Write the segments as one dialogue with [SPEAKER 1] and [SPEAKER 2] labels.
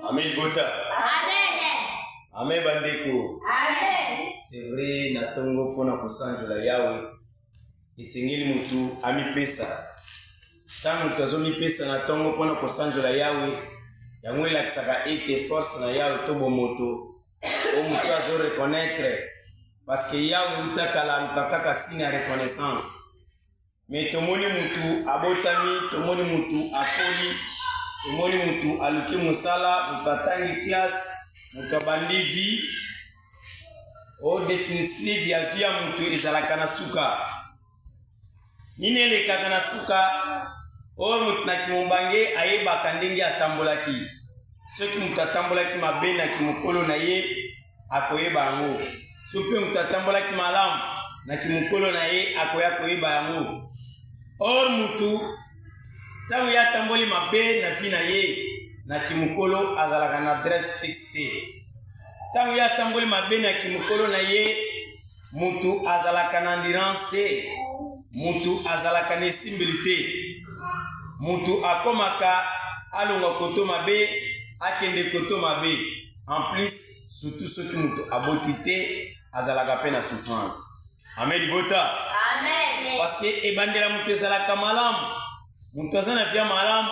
[SPEAKER 1] Amen Bota.
[SPEAKER 2] Amen.
[SPEAKER 1] Amen Bandeko.
[SPEAKER 2] Amen.
[SPEAKER 1] C'est vrai, natongo pona kusanjola yawe. Isingili mutu ami pesa. Tangu tazomi pesa natongo pona kusanjola yawe. Yango ilakisaka ete force na yawe tobo moto. O mutu azo reconnaître. Parce que yawe utakala lukakaka signe reconnaissance. Mais tomoni mutu abotami, tomoni mutu akoli, tomoni mutu aluki musala, mutu atangi classe, mutu abandi vie. O définitive ya vie ya mutu ezalaka na suka. Nini elekaka na suka? O mutu na kimumbange ayebaka ndenge atambolaki. Soki mutu atambolaki mabe na kimukolo na ye akoyeba yango. Soki mutu atambolaki malamu na kimukolo na ye akoya koyeba yango. Or mutu tangu ya tamboli mabe na vie na ye na kimukolo azalaka na adresse fixe. Tangu ya tamboli mabe na kimukolo na ye mutu azalaka na endurance te. Mutu azalaka na simbilité. Mutu akomaka alonga koto mabe akende koto mabe. En plus surtout ceux qui mutu abotité azalaka pe na souffrance. Amen Bota.
[SPEAKER 2] Amen.
[SPEAKER 1] Parce que ebandela mutu ezalaka malamu. Mutu azana via malamu.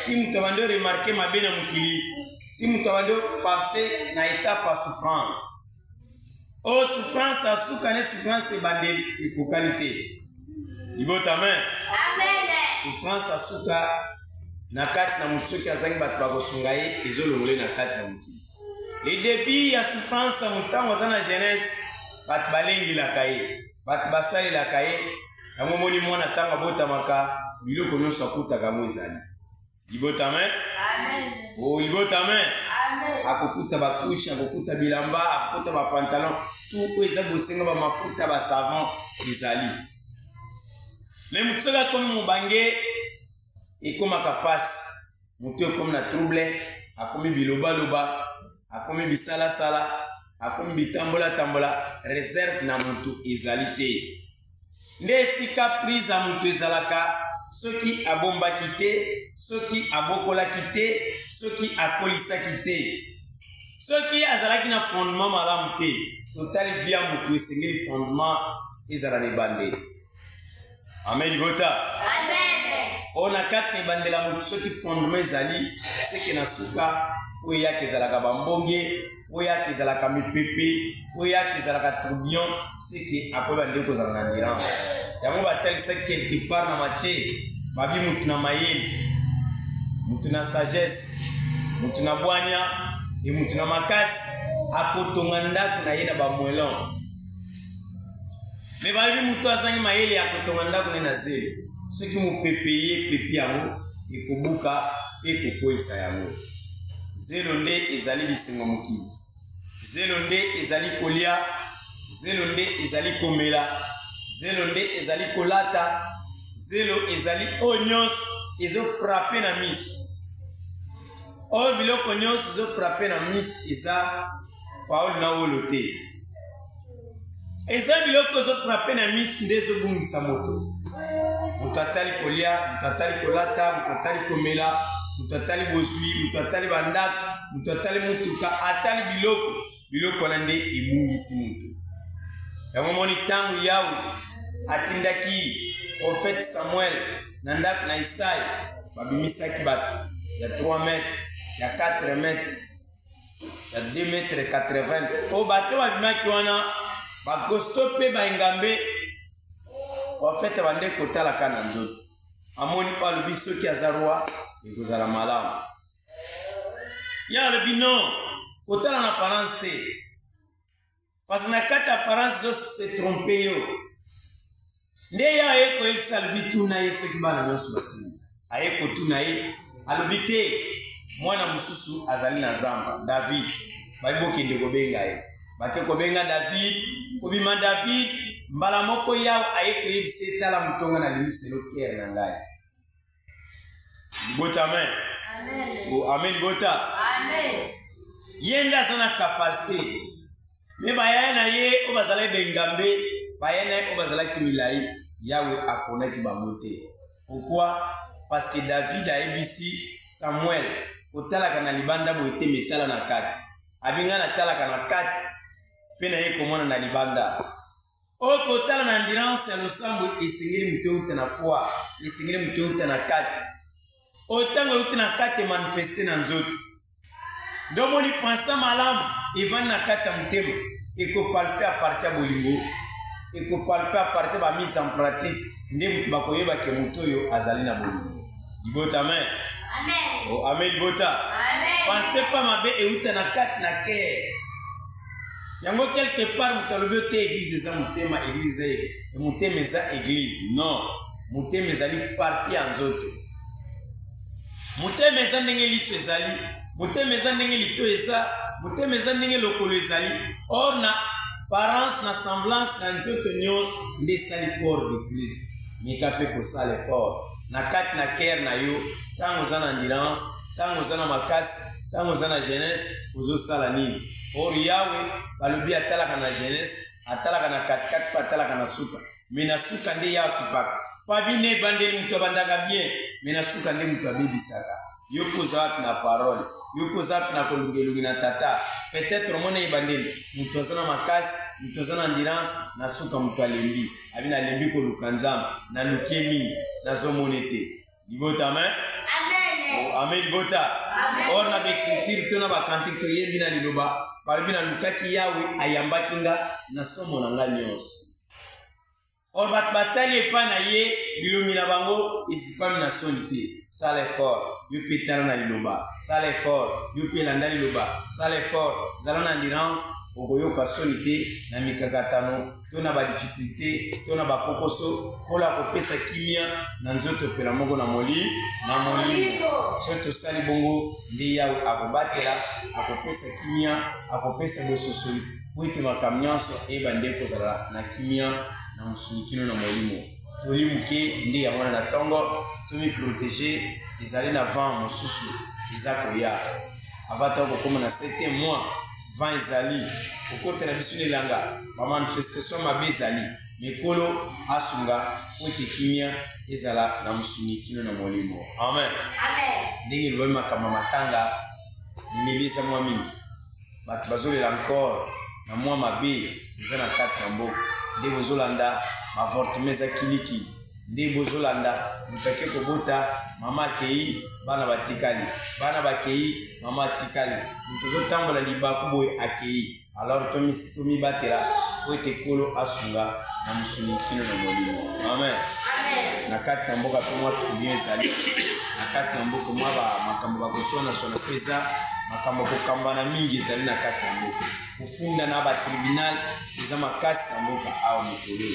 [SPEAKER 1] Ti mutu abande remarquer mabe na mukili. Ti mutu abande passer na étape à souffrance. Oh souffrance à soukane souffrance ebandeli ekokalite. Ibota amen.
[SPEAKER 2] Amen.
[SPEAKER 1] Souffrance à souka na kati na mutu soki azangi bato bakosunga ye ezolongole na kati na mukili. Les débuts ya souffrance à mutango azana jeunesse bato balengilaka ye. Bato basalelaka ye. Yango moni mwana tanga botamaka biloko nyonso akutaka mo ezali. Libota amen.
[SPEAKER 2] Amen.
[SPEAKER 1] Oh libota amen.
[SPEAKER 2] Amen.
[SPEAKER 1] Akokuta bakusha, akokuta bilamba, akokuta ba pantalon, tout eza bosenga ba mafuta ba savon ezali. Mais mutu soka komi mubange ekomaka pasi. Mutu ekomi na trouble, akomi biloba loba, akomi bisala sala, akomi bitambola tambola, réserve na mutu ezali te. Nde esika prise a mutu ezalaka soki abombaki te, soki abokolaki te, soki akolisaki te. Soki azalaki na fondement malamu te, totali via mutu esengeli fondement ezala na ebande. Amen libota.
[SPEAKER 2] Amen.
[SPEAKER 1] On a kati na ebandela mutu soki fondement ezali, seke na suka, oyo yaki ezalaka bambonge, oyo yaki ezalaka mipepe, oyo yaki ezalaka tourbillon, seke akoyeba ndenge kozala na endurance. Yango batalisaki quelque part na matie, babi mutu na mayele, mutu na sagesse, mutu na bwanya, et mutu na makasi, akotonga ndako na ye na bamwelon. Mais babi mutu azangi mayele akotonga ndako na ye na zelo. Soki mupepe ye pepe yango, ekobuka, ekokwesa yango. Zelo nde ezali bisengo mokili. Zelo nde ezali kolia, zelo nde ezali komela, zelo nde ezali kolata, zelo ezali oyo nyonso ezo frappe na miso. Oyo biloko nyonso ezo frappe na miso eza paolo na wolo te. Eza biloko ezo frappe na miso nde ezobungisa moto. Mutu atali kolia, mutu atali kolata, mutu atali komela, mutu atali bozwi, mutu atali bandako, mutu atali mutuka, atali biloko wana nde ebungisi mutu. Yango moni tangu yawe atindaki prophète Samuel na ndako na Isaïe babimisaki bato ya 3 mètres, ya 4 mètres, ya 2 mètres 80. O bato babimaki wana bakosto mpe baengambe prophète bande kotalaka na nzoto. Amoni pa alobi soki aza roi ekozala malamu. Ya alobi non kotala na apparence te. Parce que na kati apparence zo se trompe yo. Nde ya aye koyebisa alobi tuna ye soki bana nyonso basili. Aye kotuna ye alobi te mwana mosusu azali na zamba David. Bayebokende kobenga ye. Bake kobenga David, kobima David, mbala moko yawe aye koyebisa etala mutonga na limiselo kere na ngai. Libota amen.
[SPEAKER 2] Amen.
[SPEAKER 1] Oh, amen bota.
[SPEAKER 2] Amen.
[SPEAKER 1] Yenda zana capacité. Me bayana na ye obazala bengambe, bayana ye obazala kimilai, yawe akona ki bamote. Pourquoi? Parce que David a ebisi Samuel kotalaka na libanda boye metala na kati abinga na talaka na kati pe na ye komona na libanda o kotala na endurance ya losambo esengeli moto euta na foi esengeli moto euta na kati o ntango euta na kati emanifeste na nzoto ndomoni pensa malamu evandi na kati ya motema ekopalpe aparte ya bolingo ekopalpe aparte bamise en pratique nde moto bakoyeba ke moto oyo azali na bolingo libota amen oh amen libota pense pas mabe euta na kati na cœur yango quelque part moto alobi ote église eza motema église motema eza église non motema ezali parti ya nzoto motema eza ndenge liso ezali motema eza ndenge lito eza motema eza ndenge lokolo ezali or na parence na semblance na nzoto nyonso nde esali corps de Christ meka mpe kosala effort na kati na cœur na yo ntango oza na endurance ntango oza na makasi ntango oza na jeunesse ozosala nini or yawe balobi atalaka na jeunesse atalaka na katikati mpe atalaka na suka me na suka nde yawe akipaka pa bino ebandeli moto abandaka bien me na suka nde moto abebisaka yo mpo oza wapi na parole yo mpo oza wapi na kolungelungi na tata peut-être omona ebandeli moto aza na makasi moto aza na endurance na suka moto alembi abi nalembi koluka nzambe nalukie mingi nazomona te libota amen amen libota or na baécriture to na bakantique toyembi na liloba balobi nalukaki yawe ayambaki nga na somo na nga nyonso or bato batali epai na ye bilongi na bango esipami na soni te sala effort yo mpe tala na liloba sala effort yo mpe elanda liloba sala effort zala na endurance okoyoka soni te na mikakatano to na badifficulté to na bakokoso mpola kopesa kimia na nzoto pela moko na molimo so tosali bongo nde yawe akobatela akopesa kimia akopesa bososoli po ete makambo nyonso eyeba nde kozala na kimia na mosunikino na molimo tolimuke nde yango na ntongo tomiprotege ezali na vent mosusu eza koya avata okokoma na 7e mois vent ezali kokotela biso nelanga bamanifestation mabe ezali mekolo asunga po ete kimia ezala na mosunikino na molimo amen ndenge elobami makambo matanga limeli eza mwa mingi bato bazolela encore na mwa mabe eza na kati na mboka nde bozolanda bavortime eza kiliki nde bozolanda moto ake kobota mama akei bana batikali bana bakei mama atikali moto ozotambola libaku boye akei alors tomibatela po ete kolo asunga na mosunikino na molimo amen na kati na mboka mpe mwa tribune ezali na kati na mboka mwa makambo bakoswana mpe eza makambo kokambana mingi ezali na kati na mboka kofunda na batribunal eza makasi na mboka awa mokolo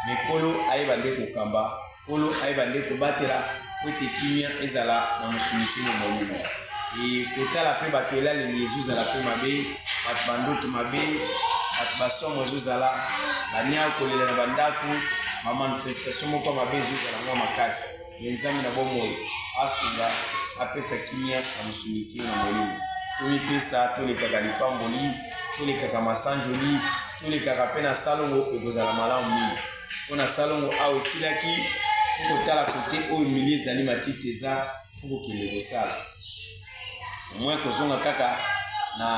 [SPEAKER 1] mekolo ayeba nde kokamba kolo ayeba nde kobatela po ete kimia ezala na mosunikino molimo kotala mpe bato elaleli ezozala mpe mabe bato bandoto mabe bato basomo ezozala bania kolela na bandako bamanifestation moko mabe ezozala mwa makasi enzambe na bomoi asunga apesa kimia na mosunikino na molimo tomipesa tolekaka lipamboli tolekaka masanjoli tolekaka mpe na salongo ekozala malamu mingi mpo na salongo awa esilaki fo kotala kote oyo mili ezali matite eza fo kokende kosala omoi kozonga kaka na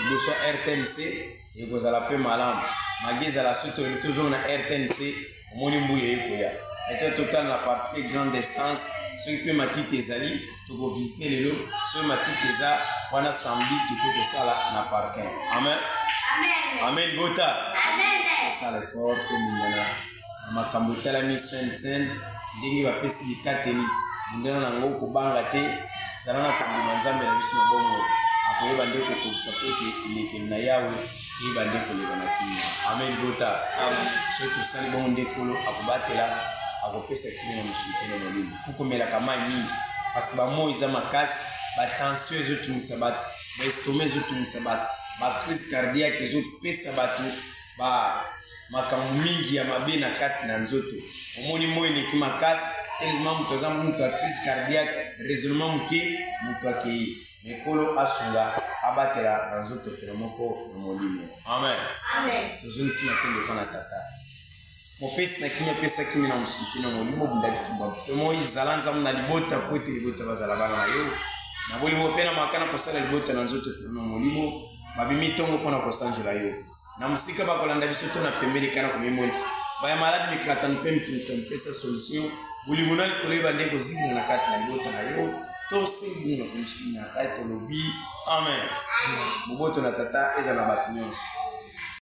[SPEAKER 1] liboso ya RTNC ekozala mpe malamu magi ezala so tolobi tozonga na RTNC omoni mbula ekoya ete totala na partie grande distance soki mpe matite ezali tokovisite lelo soki matite eza wana samedi toke kosala na parking amen amen bota kosala effort komingana na makambo etalami sainte ndenge bapesi bikateli mundena nango kobanga te zala na kondima nzambe na biso na bomoi akoyeba nde kokobisa po ete elekeli na yawe eyeba nde koleka na kimia amen bota soki tosali bongo nde kolo akobatela akopesa kimia na mosunikino na molimo fukomelaka mai mingi parce que bamoi eza makasi batension ezotumisa bato baestoma ezotumisa bato bacrise cardiaque ezopesa bato makambo mingi ya mabe na kati na nzoto omoni moi eleki makasi tellement moto aza moto ya crise cardiaque raisonnement moke moto akei mekolo asunga abatela na nzoto pene moko na molimo amen tozongisi matembe mpo na tata mopesi na kimia apesa kimia na mosunikino na molimo obunda litumba mpe moi ezala nzambe na libota po ete libota bazala bana na yo na bolimo pe na makana kosala libota na nzoto na molimo babimi tongo mpona kosanzola yo na mosika bakolanda biso to na pembeni kana komimonisa baya maladi mikakatano mpe mitungisa mipesa solution bolimo na likolo yeba nde kozingina na kati na libota na yo to singina na komishini na kati tolobi amen boboto na tata eza na bato nyonso